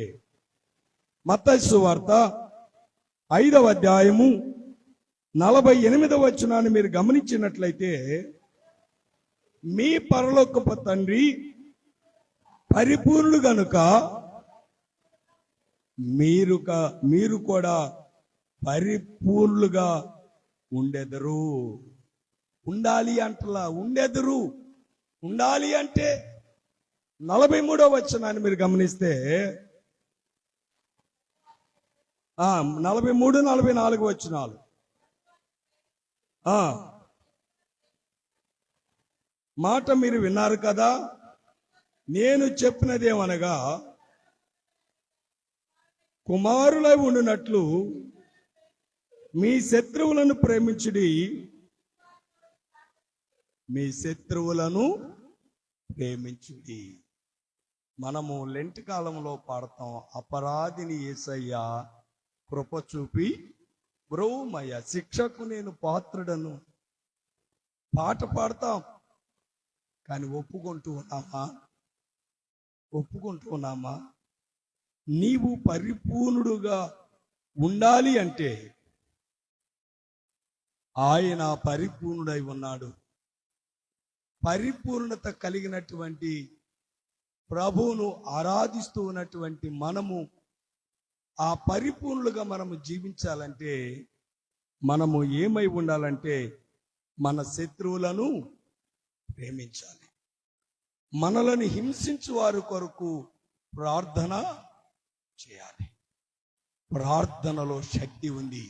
మత్తయి సువార్త 5వ అధ్యాయము 48వ వచనాన్ని మీరు గమనించినట్లయితే, మీ పరలోకపు తండ్రి పరిపూర్ణులు గనుక మీరు కూడా పరిపూర్ణులుగా ఉండెదరు. ఉండాలి అంటలా, ఉండెదరు. ఉండాలి అంటే 43వ వచనాన్ని మీరు గమనిస్తే, 43, 44 వచనాలు. మాట మీరు విన్నారు కదా, నేను చెప్పినదేమనగా, కుమారులై ఉండునట్లు మీ శత్రువులను ప్రేమించుడి. మనము లెంట్ కాలంలో పాడతాం, అపరాధిని యేసయ్య కృప చూపి బ్రోమయ్య, శిక్షకు నేను పాత్రుడను. పాట పాడతాం, కానీ ఒప్పుకుంటున్నామా? నీవు పరిపూర్ణుడుగా ఉండాలి అంటే ఆయన పరిపూర్ణుడై ఉన్నాడు. పరిపూర్ణత కలిగినటువంటి ప్రభువును ఆరాధిస్తూ ఉన్నటువంటి మనము ఆ పరిపూర్ణులుగా మనము జీవించాలంటే మనము ఏమై ఉండాలంటే, మన శత్రువులను ప్రేమించాలి. మనలను హింసించు వారి కొరకు ప్రార్థన చేయాలి. ప్రార్థనలో శక్తి ఉంది,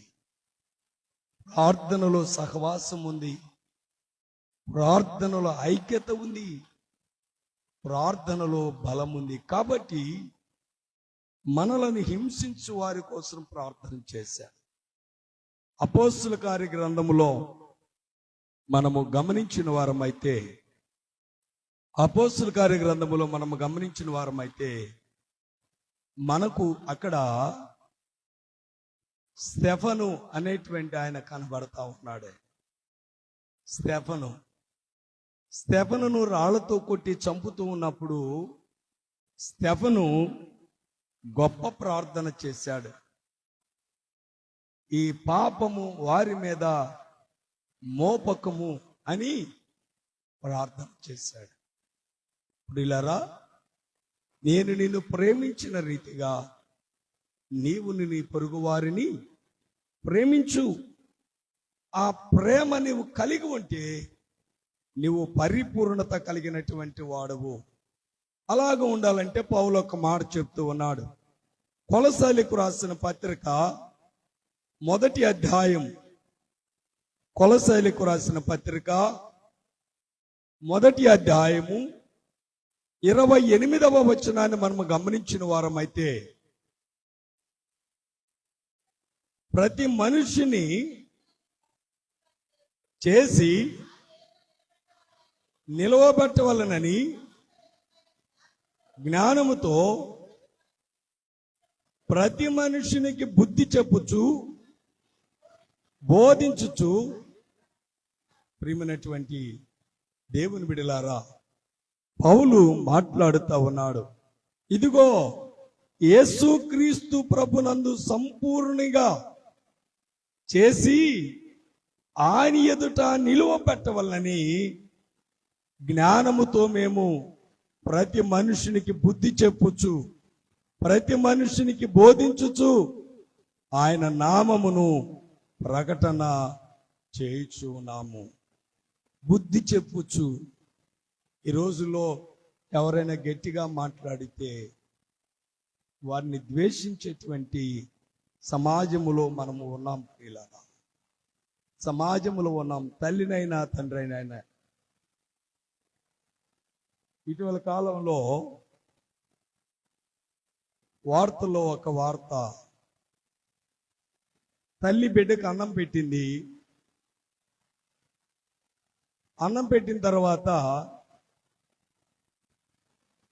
ప్రార్థనలో సహవాసం ఉంది, ప్రార్థనలో ఐక్యత ఉంది, ప్రార్థనలో బలం ఉంది. కాబట్టి మనలను హింసించు వారి కోసం ప్రార్థన చేశారు. అపోస్తుల కార్య గ్రంథములో మనము గమనించిన వారమైతే, మనకు అక్కడ స్టెఫను అనేటువంటి ఆయన కనబడతా ఉన్నాడు. స్టెఫనును రాళ్లతో కొట్టి చంపుతూ ఉన్నప్పుడు స్టెఫను గొప్ప ప్రార్థన చేశాడు. ఈ పాపము వారి మీద మోపకము అని ప్రార్థన చేశాడు. ప్రియులారా, నేను నిన్ను ప్రేమించిన రీతిగా నీవు నీ పొరుగు వారిని ప్రేమించు. ఆ ప్రేమ నీవు కలిగి ఉంటే నీవు పరిపూర్ణత కలిగినటువంటి వాడవు. అలాగ ఉండాలంటే పౌలు ఒక మాట చెప్తూ ఉన్నాడు. కొలసాలికు రాసిన పత్రిక 1వ అధ్యాయం, కొలసాలికు రాసిన పత్రిక 1వ అధ్యాయము 28వ వచనాన్ని మనము గమనించిన వారమైతే, ప్రతి మనిషిని చేసి నిలవబెట్టవలనని జ్ఞానముతో ప్రతి మనుషునికి బుద్ధి చెప్పుచు బోధించుచు, ప్రియమైనటువంటి దేవుని బిడ్డలారా, పౌలు మాట్లాడుతూ ఉన్నాడు. ఇదిగో యేసుక్రీస్తు ప్రభునందు సంపూర్ణంగా చేసి ఆయన ఎదుట నిలువ పెట్టవలనని జ్ఞానముతో మేము ప్రతి మనుషునికి బుద్ధి చెప్పుచు, ప్రతి మనుషునికి బోధించుచు ఆయన నామమును ప్రకటన చేయుచున్నాము. బుద్ధి చెప్పుచు. ఈ రోజుల్లో ఎవరైనా గట్టిగా మాట్లాడితే వారిని ద్వేషించేటువంటి సమాజములో మనము ఉన్నాం. ప్రియులారా, సమాజంలో ఉన్నాం. తల్లినైనా తండ్రినైనా. ఇటీవల కాలంలో వార్తల్లో ఒక వార్త, తల్లి బిడ్డకు అన్నం పెట్టింది. అన్నం పెట్టిన తర్వాత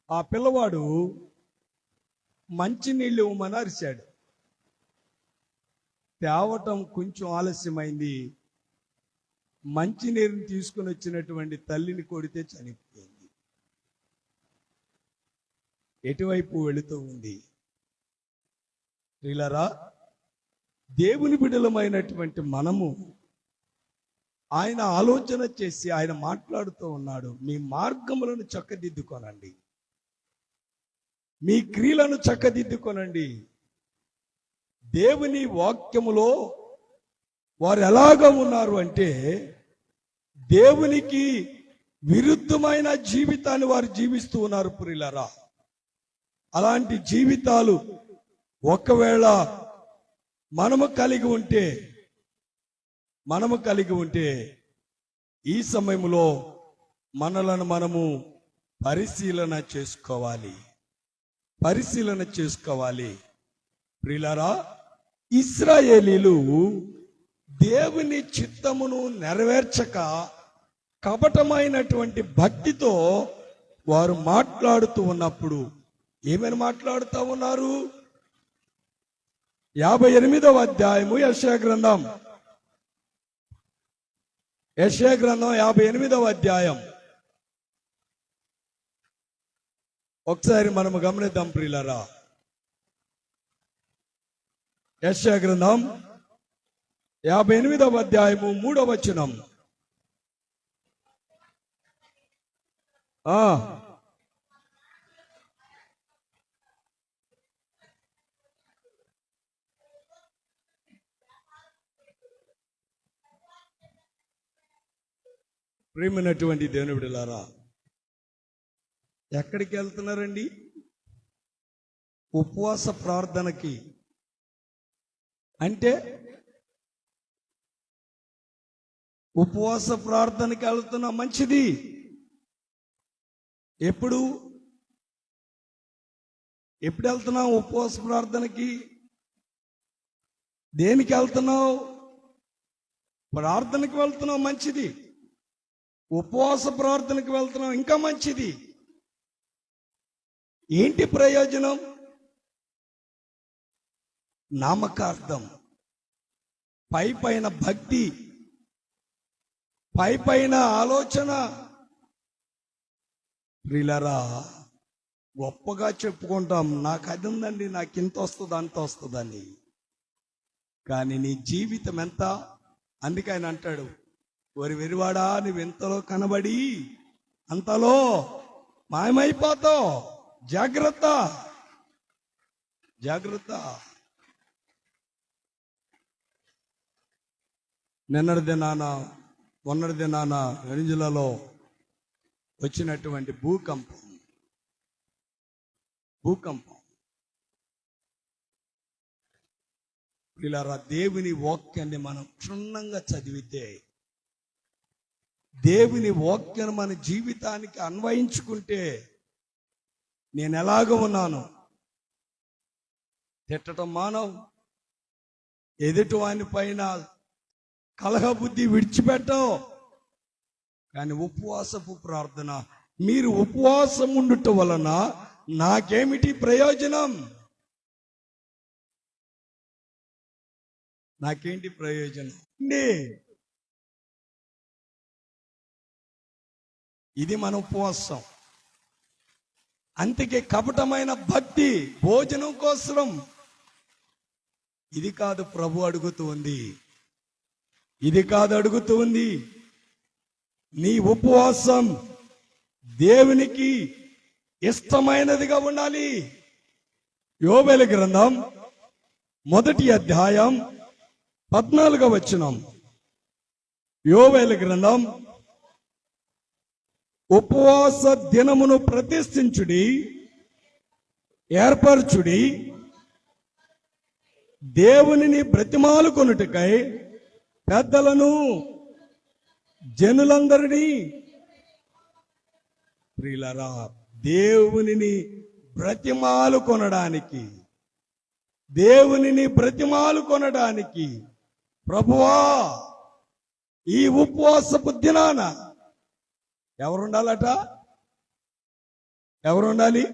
ఆ పిల్లవాడు మంచినీళ్ళు ఇవ్వమని అరిచాడు. తేవటం కొంచెం ఆలస్యమైంది. మంచినీరుని తీసుకుని వచ్చినటువంటి తల్లిని కొడితే చనిపోయింది. ఎటువైపు వెళుతూ ఉంది? ప్రియులారా, దేవుని బిడ్డలమైనటువంటి మనము ఆయన ఆలోచన చేసి ఆయన మాట్లాడుతూ ఉన్నాడు. మీ మార్గములను చక్కదిద్దుకోనండి, మీ క్రియలను చక్కదిద్దుకోనండి. దేవుని వాక్యములో వారు ఎలాగా ఉన్నారు అంటే, దేవునికి విరుద్ధమైన జీవితాన్ని వారు జీవిస్తూ ఉన్నారు. ప్రియులారా, అలాంటి జీవితాలు ఒకవేళ మనము కలిగి ఉంటే ఈ సమయంలో మనలను మనము పరిశీలన చేసుకోవాలి. ప్రియులారా, ఇశ్రాయేలీలు దేవుని చిత్తమును నెరవేర్చక కపటమైనటువంటి భక్తితో వారు మాట్లాడుతూ ఉన్నప్పుడు ఏమని మాట్లాడుతూ ఉన్నారు? 58వ అధ్యాయము యెషయా గ్రంథం 58వ అధ్యాయం ఒకసారి మనము గమనిద్దాం. ప్రియులారా, యెషయా గ్రంథం 58వ అధ్యాయము 3వ వచనం. ప్రియమైనటువంటి దేవుని బిడ్డలారా, ఎక్కడికి వెళ్తున్నారండి? ఉపవాస ప్రార్థనకి. అంటే ఉపవాస ప్రార్థనకి వెళ్తున్నా, మంచిది. ఎప్పుడు వెళ్తున్నావు ఉపవాస ప్రార్థనకి? దేనికి వెళ్తున్నావు? ప్రార్థనకి వెళ్తున్నావు, మంచిది. ఉపవాస ప్రార్థనకి వెళ్తున్నావు, ఇంకా మంచిది. ఏంటి ప్రయోజనం? నామకార్థం, పైపైన భక్తి, పైపైన ఆలోచన. ప్రియులారా, గొప్పగా చెప్పుకుంటాం, నాకు అది ఉందండి, నాకు ఇంత వస్తుంది అంత వస్తుందని. కానీ నీ జీవితం ఎంత? అందుకే ఆయన అంటాడు, ఒరి వెరివాడా, నువ్వు ఎంతలో కనబడి అంతలో మాయమైపోతావు. జాగ్రత్త. మొన్నటి దినాన వెనిజులాలో వచ్చినటువంటి భూకంపం పిల్లరా, దేవుని వాక్యాన్ని మనం క్షుణ్ణంగా చదివితే, దేవుని వాక్యాన్ని మన జీవితానికి అన్వయించుకుంటే, నేను ఎలాగ ఉన్నాను, తిట్టడం మానవు, ఎదుటి వాని పైన కలహ బుద్ధి విడిచిపెట్టవు. కానీ ఉపవాసపు ప్రార్థన, మీరు ఉపవాసం ఉండుట వలన నాకేమిటి ప్రయోజనం? నాకేంటి ప్రయోజనం? ఇది మన ఉపవాసం. అందుకే కపటమైన భక్తి భోజనం కోసం ఇది కాదు ప్రభు అడుగుతుంది, ఇది కాదు అడుగుతుంది. నీ ఉపవాసం దేవునికి ఇష్టమైనదిగా ఉండాలి. యోబేలు గ్రంథం 1వ అధ్యాయం 14వ వచనం. యోబేలు గ్రంథం, ఉపవాస దినమును ప్రతిష్ఠించుడి, ఏర్పరచుడి, దేవునిని బ్రతిమాలుకొనుటకై పెద్దలను జనులందరినీ. ప్రియులారా, దేవునిని బ్రతిమాలుకొనడానికి ప్రభువా, ఈ ఉపవాసపు దినాన ఎవరుండాలట? ఎవరుండాలి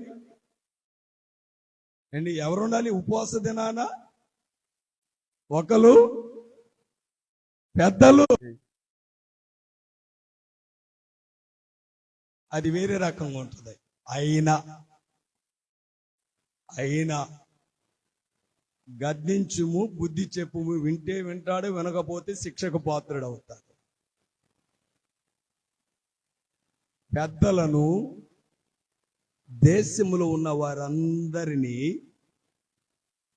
అండి? ఎవరుండాలి ఉపవాస దినాన? ఒకరు పెద్దలు. అది వేరే రకంగా ఉంటుంది. అయినా గద్దించుము, బుద్ధి చెప్పుము, వింటే వింటాడు, వినకపోతే శిక్షకు పాత్రుడు అవుతాడు. పెద్దలను, దేశములో ఉన్న వారందరినీ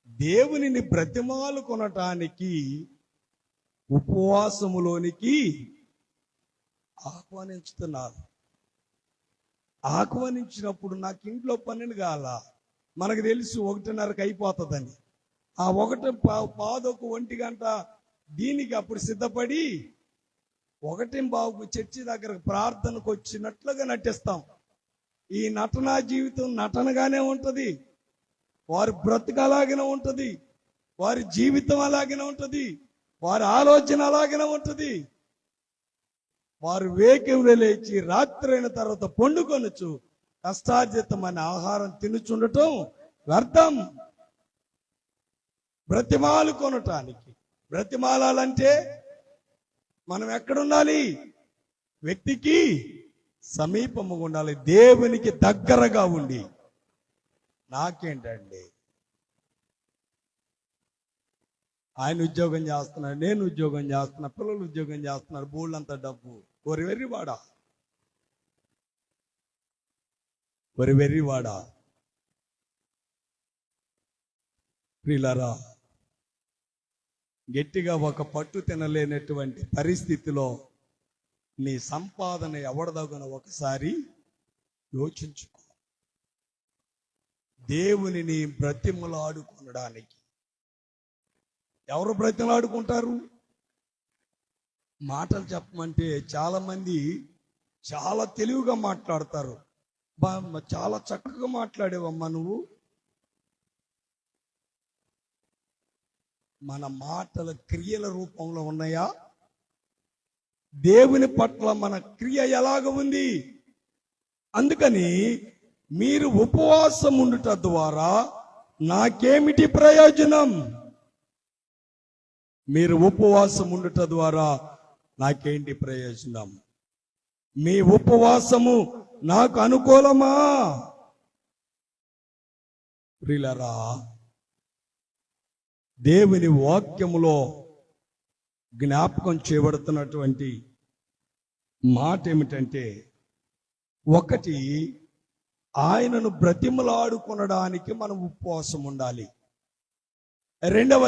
దేవునిని బ్రతిమాలు కొనటానికి ఉపవాసములోనికి ఆహ్వానించుతున్నారు. ఆహ్వానించినప్పుడు నాకు ఇంట్లో 12 కాల, మనకు తెలుసు 1:30కి అయిపోతుందని. ఆ 1:15 1 గంట దీనికి అప్పుడు సిద్ధపడి 1:15 చర్చి దగ్గరకు ప్రార్థనకు వచ్చినట్లుగా నటిస్తాం. ఈ నటనా జీవితం నటనగానే ఉంటుంది. వారి బ్రతుకు అలాగనే ఉంటుంది, వారి జీవితం అలాగనే ఉంటుంది, వారి ఆలోచన అలాగనే ఉంటుంది. వారు వేకువనే లేచి రాత్రి అయిన తర్వాత పండుకొనొచ్చు కష్టార్జితమైన ఆహారం తినుచుండటం వ్యర్థం. బ్రతిమాలు కొనటానికి, బ్రతిమాలాలంటే మనం ఎక్కడుండాలి? వ్యక్తికి సమీపముగా ఉండాలి, దేవునికి దగ్గరగా ఉండి. నాకేంటండి, ఆయన ఉద్యోగం చేస్తున్నాడు, నేను ఉద్యోగం చేస్తున్నా, పిల్లలు ఉద్యోగం చేస్తున్నారు, బోళ్ళంత డబ్బు. వెర్రివాడా ప్రియులారా, గట్టిగా ఒక పట్టు తినలేనటువంటి పరిస్థితిలో నీ సంపాదన ఎవడదగున ఒకసారి యోచించుకో. దేవునిని బ్రతిమలాడుకొనడానికి ఎవరు బ్రతిమలాడుకుంటారు? మాటలు చెప్పమంటే చాలా మంది చాలా తెలివిగా మాట్లాడతారు. చాలా చక్కగా మాట్లాడేవమ్మా నువ్వు. మన మాటల క్రియల రూపంలో ఉన్నాయా? దేవుని పట్ల మన క్రియ ఎలాగ ఉంది? అందుకని మీరు ఉపవాసం ఉండుట ద్వారా నాకేమిటి ప్రయోజనం? మీరు ఉపవాసం ఉండుట ద్వారా నాకేంటి ప్రయోజనం? మీ ఉపవాసము నాకు అనుకూలమా? ప్రియులారా, దేవుని వాక్యములో జ్ఞాపకం చేయబడుతున్నటువంటి మాట ఏమిటంటే, ఒకటి, ఆయనను బ్రతిమలాడుకొనడానికి మనం ఉపవాసం ఉండాలి. రెండవ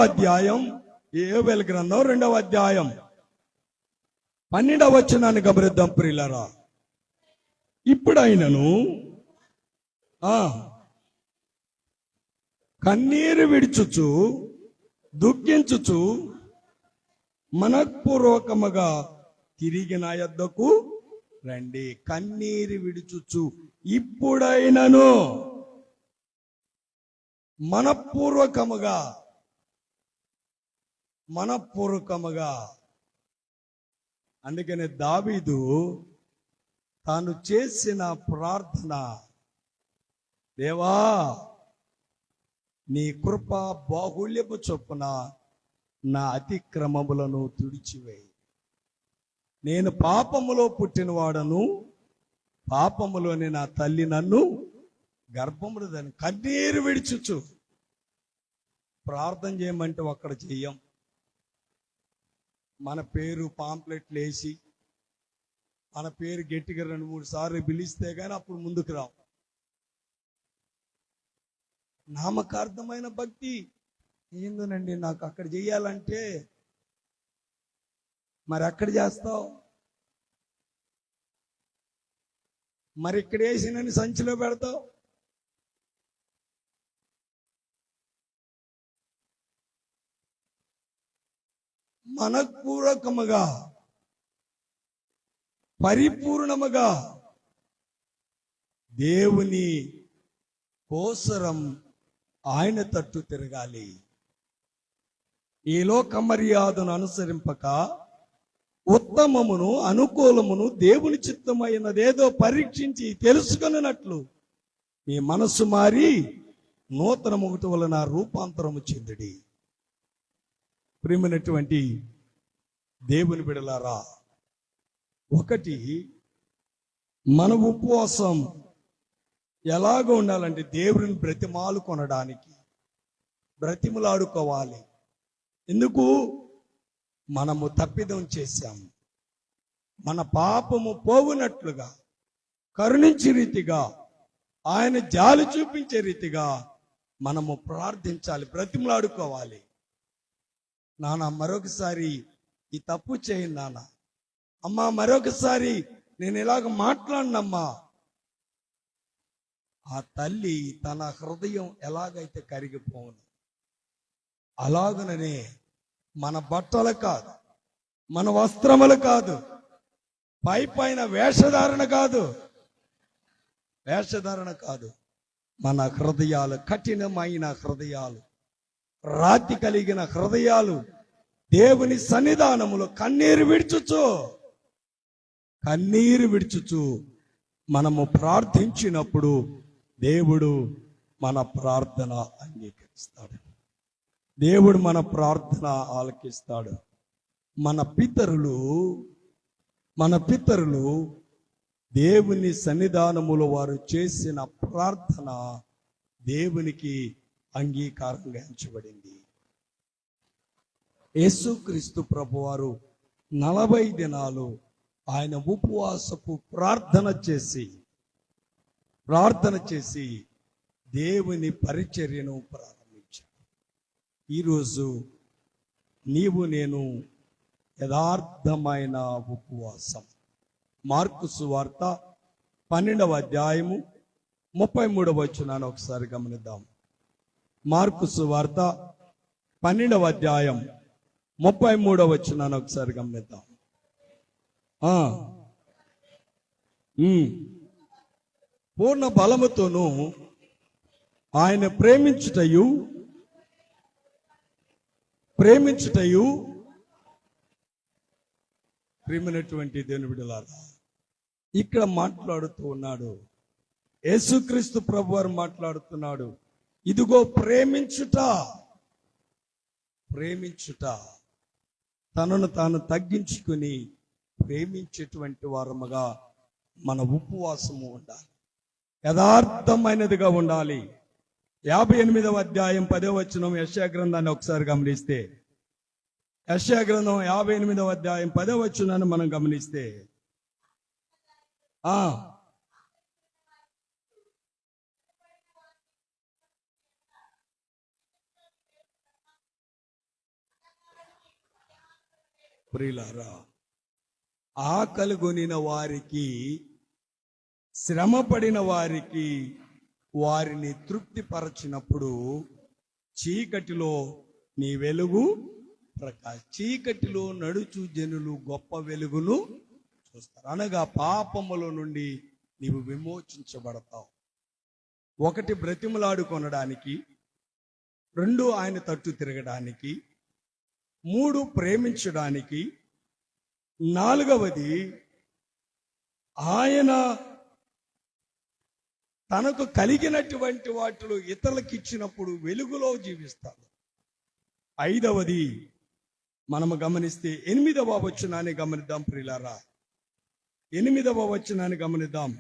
అధ్యాయం యోవేలు గ్రంథం 2వ అధ్యాయం 12వ వచనాన్ని గమనిద్దాం ప్రియులారా. ఇప్పుడైనను కన్నీరు విడుచుచు దుఃఖించుచు మనఃపూర్వకముగా తిరిగి నా యొద్దకు రండి. కన్నీరు విడుచుచు ఇప్పుడైనను మనఃపూర్వకముగా. అందుకని దావీదు తాను చేసిన ప్రార్థన, దేవా నీ కృప బాహుళ్యపు చొప్పున నా అతిక్రమములను తుడిచివేయి. నేను పాపములో పుట్టినవాడను, పాపములోని నా తల్లి నన్ను గర్భములు దాన్ని. కన్నీరు విడిచుచు ప్రార్థన చేయమంటే ఒక్కడ చెయ్యం. మన పేరు పాంప్లెట్లు వేసి మన పేరు గట్టిగా 2-3 సార్లు పిలిస్తే కానీ అప్పుడు ముందుకు రావు. నామకార్థమైన భక్తి ఏందోనండి, నాకు అక్కడ చెయ్యాలంటే మరి అక్కడ చేస్తావు, మరి ఇక్కడ వేసినని సంచిలో పెడతావు. మనఃపూర్వకముగా పరిపూర్ణముగా దేవుని కోసరం ఆయన తట్టు తిరగాలి. ఈ లోక మర్యాదను అనుసరింపక ఉత్తమమును అనుకూలమును దేవుని చిత్తమైనదేదో పరీక్షించి తెలుసుకున్నట్లు మీ మనస్సు మారి నూతన ముగుట వలన రూపాంతరము చెందుడి. ప్రియమైనటువంటి దేవుని బిడలారా, ఒకటి మన ఉపవాసం ఎలాగ ఉండాలంటే దేవుని బ్రతిమాలు కొనడానికి బ్రతిమలాడుకోవాలి. ఎందుకు? మనము తప్పిదం చేశాము. మన పాపము పోవునట్లుగా కరుణించే రీతిగా, ఆయన జాలి చూపించే రీతిగా మనము ప్రార్థించాలి, బ్రతిమలాడుకోవాలి. నాన్న మరొకసారి ఈ తప్పు చేయండి నాన్న, అమ్మా మరొకసారి నేను ఇలాగ మాట్లాడినమ్మా. ఆ తల్లి తన హృదయం ఎలాగైతే కరిగిపోను, అలాగనే మన బట్టలు కాదు, మన వస్త్రములు కాదు, పైన వేషధారణ కాదు, మన హృదయాలు, కఠినమైన హృదయాలు, రాతి కలిగిన హృదయాలు దేవుని సన్నిధానములో కన్నీరు విడుచుచు మనము ప్రార్థించినప్పుడు దేవుడు మన ప్రార్థన అంగీకరిస్తాడు. దేవుడు మన ప్రార్థన ఆలకిస్తాడు. మన పితరులు దేవుని సన్నిధానములో వారు చేసిన ప్రార్థన దేవునికి అంగీకారంగా ఎంచబడింది. యేసుక్రీస్తు ప్రభువారు 40 దినాలు ఆయన ఉపవాసపు ప్రార్థన చేసి దేవుని పరిచర్యను ప్రారంభించాడు. ఈరోజు నీవు నేను యథార్థమైన ఉపవాసం. మార్కు సువార్త 12వ అధ్యాయము 33వ వచనాన్ని ఒకసారి గమనిద్దాం. మార్కు సువార్త 12వ అధ్యాయం 33వ వచనాన్ని ఒకసారి గమనిద్దాం. పూర్ణ బలముతోనూ ఆయన ప్రేమించుటయు ప్రేమైనటువంటి దేవుని బిడ్డలారా, ఇక్కడ మాట్లాడుతూ ఉన్నాడు యేసుక్రీస్తు ప్రభువారు మాట్లాడుతున్నాడు. ఇదిగో ప్రేమించుట, తనను తాను తగ్గించుకుని ప్రేమించేటువంటి వారముగా మన ఉపవాసము ఉండాలి, యథార్థమైనదిగా ఉండాలి. 58వ అధ్యాయం 10వ వచనం యెషయా గ్రంథాన్ని ఒకసారి గమనిస్తే, యెషయా గ్రంథం 58వ అధ్యాయం 10వ వచనాన్ని మనం గమనిస్తే, ప్రియులారా, ఆకలి కొనిన వారికి, శ్రమపడిన వారికి వారిని తృప్తిపరచినప్పుడు చీకటిలో నీ వెలుగు చీకటిలో నడుచు జనులు గొప్ప వెలుగును చూస్తారు. అనగా పాపముల నుండి నీవు విమోచించబడతావు. 1 బ్రతిమలాడుకొనడానికి, 2 ఆయన తట్టు తిరగడానికి, 3 ప్రేమించడానికి, 4వది ఆయన తనకు కలిగినటువంటి వాటిలో ఇతరులకు ఇచ్చినప్పుడు వెలుగులో జీవిస్తాడు. 5వది మనము గమనిస్తే 8వ వచనాన్ని గమనిద్దాం ప్రియులారా. 8వ వచనాన్ని గమనిద్దాం.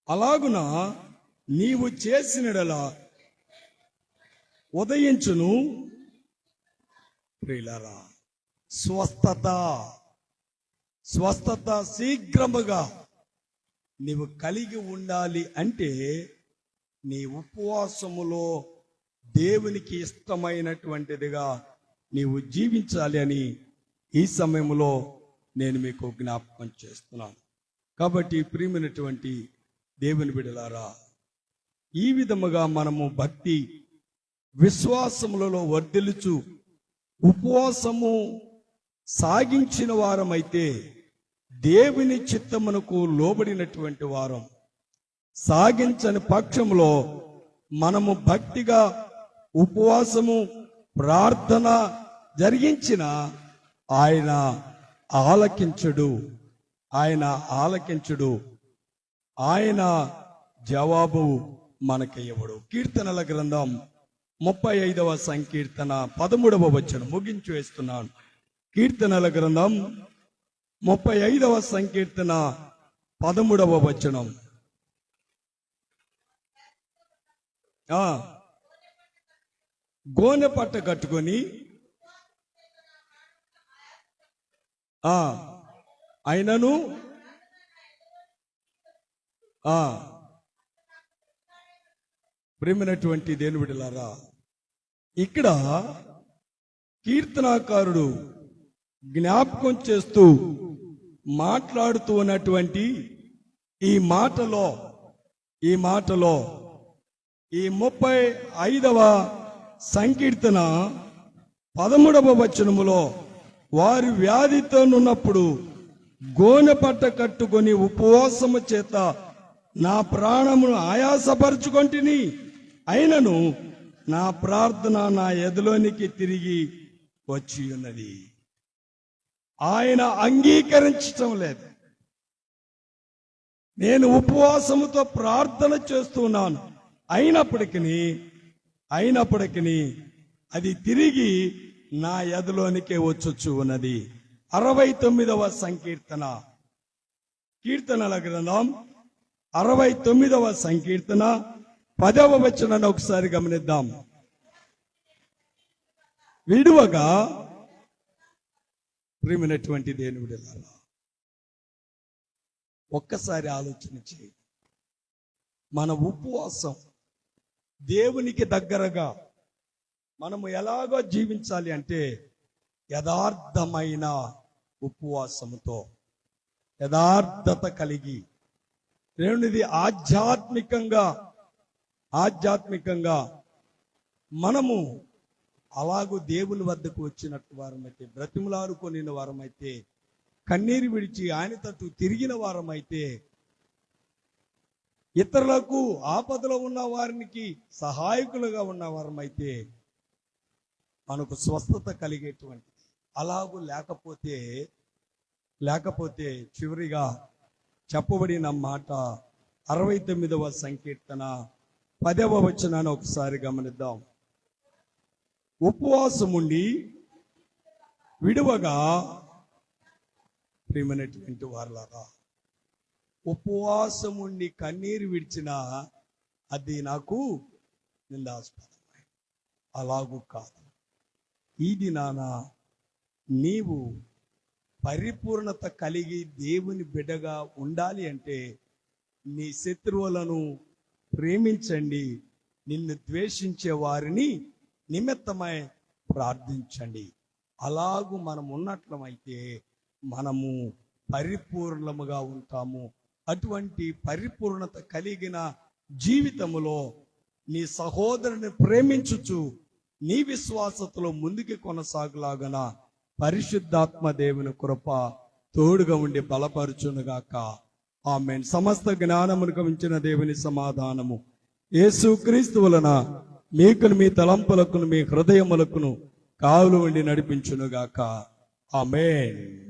అలాగున నీవు చేసినడలా ఉదయించును ప్రియులారా. స్వస్థత శీఘ్రముగా నీవు కలిగి ఉండాలి అంటే నీ ఉపవాసములో దేవునికి ఇష్టమైనటువంటిదిగా నీవు జీవించాలి అని ఈ సమయంలో నేను మీకు జ్ఞాపకం చేస్తున్నాను. కాబట్టి ప్రియమైనటువంటి దేవుని బిడ్డలారా, ఈ విధముగా మనము భక్తి విశ్వాసములలో వర్ధిల్లుచు ఉపవాసము సాగించిన వారమైతే దేవుని చిత్తమునకు లోబడినటువంటి వారం. సాగించని పక్షంలో మనము భక్తిగా ఉపవాసము ప్రార్థన జరిగించిన ఆయన ఆలకించుడు, ఆయన జవాబు మనకివ్వడు. కీర్తనల గ్రంథం 35వ సంకీర్తన 13వ వచనం ముగించి వేస్తున్నాను. కీర్తనల గ్రంథం 35వ సంకీర్తన 13వ వచనం. గోనె పట్ట కట్టుకొని ఆయనను ప్రేమైనటువంటి దేవుని బిడ్డలారా, ఇక్కడ కీర్తనాకారుడు జ్ఞాపకం చేస్తూ మాట్లాడుతూ ఉన్నటువంటి ఈ మాటలో ఈ 35వ సంకీర్తన 13వ వచనములో వారి వ్యాధితో ఉన్నప్పుడు గోనె పట్ట కట్టుకొని ఉపవాసము చేత నా ప్రాణమును ఆయాసపరుచుకొంటిని, అయినను నా ప్రార్థన నా ఎదలోనికి తిరిగి వచ్చి ఉన్నది. ఆయన అంగీకరించటం లేదు. నేను ఉపవాసముతో ప్రార్థన చేస్తున్నాను, అయినప్పటికీ అది తిరిగి నా ఎదలోనికే వచ్చొచ్చు ఉన్నది. 69వ సంకీర్తన, కీర్తనల గ్రంథం 69వ సంకీర్తన 10వ వచనాన్ని ఒకసారి గమనిద్దాం. విడువగా ప్రియమైనటువంటి దేవుని బిడ్డలారా, ఒక్కసారి ఆలోచన చేయి. మన ఉపవాసం దేవునికి దగ్గరగా మనము ఎలాగో జీవించాలి అంటే యథార్థమైన ఉపవాసముతో, యథార్థత కలిగి, రెండోది ఆధ్యాత్మికంగా మనము అలాగూ దేవుని వద్దకు వచ్చినట్టు వారమైతే, బ్రతిమలాడుకొని వారమైతే, కన్నీరు విడిచి ఆయన తట్టు తిరిగిన వారమైతే, ఇతరులకు ఆపదలో ఉన్న వారికి సహాయకులుగా ఉన్న వారమైతే మనకు స్వస్థత కలిగేటువంటిది. అలాగూ లేకపోతే చివరిగా చెప్పబడిన మాట 69వ సంకీర్తన 10వ వచనాన్ని ఒకసారి గమనిద్దాం. ఉపవాసముండి విడువగా, ప్రియమైనటువంటి వారలారా, ఉపవాసముండి కన్నీరు విడిచిన అది నాకు నిందాస్పదమై, అలాగూ కాదు. ఈ దినాన నీవు పరిపూర్ణత కలిగి దేవుని బిడ్డగా ఉండాలి అంటే నీ శత్రువులను ప్రేమించండి, నిన్ను ద్వేషించే వారిని నిమిత్తమై ప్రార్థించండి. అలాగూ మనం ఉన్నట్లయితే మనము పరిపూర్ణముగా ఉంటాము. అటువంటి పరిపూర్ణత కలిగిన జీవితములో నీ సహోదరుని ప్రేమించుచు నీ విశ్వాసతలో ముందుకు కొనసాగులాగన పరిశుద్ధాత్మ దేవుని కృప తోడుగా ఉండి బలపరుచునుగాక. ఆమేన్. సమస్త జ్ఞానమును గమించిన దేవుని సమాధానము యేసుక్రీస్తు వలన మీకును మీ తలంపులకును మీ హృదయములకును కావులు ఉండి నడిపించునుగాక. ఆమేన్.